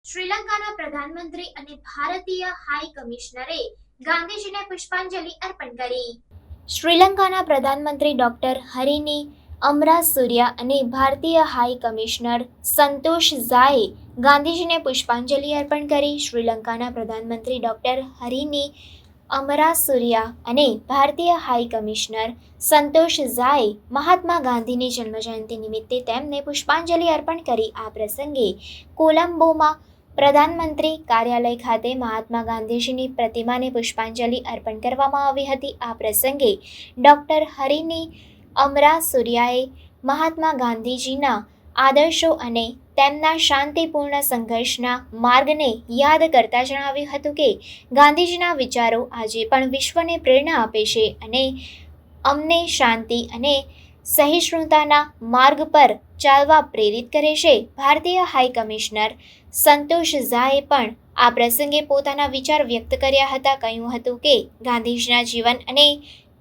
શ્રીલંકાના પ્રધાનમંત્રી અને ભારતીય હાઈ કમિશનરે ગાંધીજીને પુષ્પાંજલિ અર્પણ કરી. શ્રીલંકાના પ્રધાનમંત્રી ડોક્ટર હરિની અમરાસુર્યા અને ભારતીય હાઈ કમિશનર સંતોષ ઝાએ ગાંધીજીને પુષ્પાંજલિ અર્પણ કરી. શ્રીલંકાના પ્રધાનમંત્રી ડોક્ટર હરિની અમરાસુર્યા અને ભારતીય હાઈ કમિશનર સંતોષ ઝાએ મહાત્મા ગાંધીની જન્મજયંતિ નિમિત્તે તેમને પુષ્પાંજલિ અર્પણ કરી. આ પ્રસંગે કોલંબોમાં પ્રધાનમંત્રી કાર્યાલય ખાતે મહાત્મા ગાંધીજીની પ્રતિમાને પુષ્પાંજલિ અર્પણ કરવામાં આવી હતી. આ પ્રસંગે ડોક્ટર હરિની અમરાસુર્યાએ મહાત્મા ગાંધીજીના આદર્શો અને તેમના શાંતિપૂર્ણ સંઘર્ષના માર્ગને યાદ કરતા જણાવ્યું હતું કે ગાંધીજીના વિચારો આજે પણ વિશ્વને પ્રેરણા આપે છે અને અમને શાંતિ અને સહિષ્ણુતાના માર્ગ પર ચાલવા પ્રેરિત કરે છે. ભારતીય હાઈ કમિશનર સંતોષ ઝાએ પણ આ પ્રસંગે પોતાના વિચાર વ્યક્ત કર્યા હતા. કહ્યું હતું કે ગાંધીજીના જીવન અને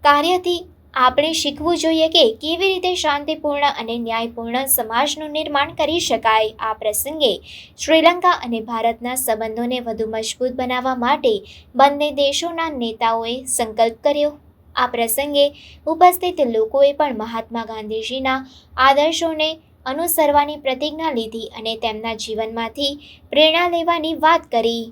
કાર્યથી આપણે શીખવું જોઈએ કે કેવી રીતે શાંતિપૂર્ણ અને ન્યાયપૂર્ણ સમાજનું નિર્માણ કરી શકાય. આ પ્રસંગે શ્રીલંકા અને ભારતના સંબંધોને વધુ મજબૂત બનાવવા માટે બંને દેશોના નેતાઓએ સંકલ્પ કર્યો. આ પ્રસંગે ઉપસ્થિત લોકોએ પણ મહાત્મા ગાંધીજીના આદર્શોને અનુસરવાની પ્રતિજ્ઞા લીધી અને તેમના જીવનમાંથી પ્રેરણા લેવાની વાત કરી.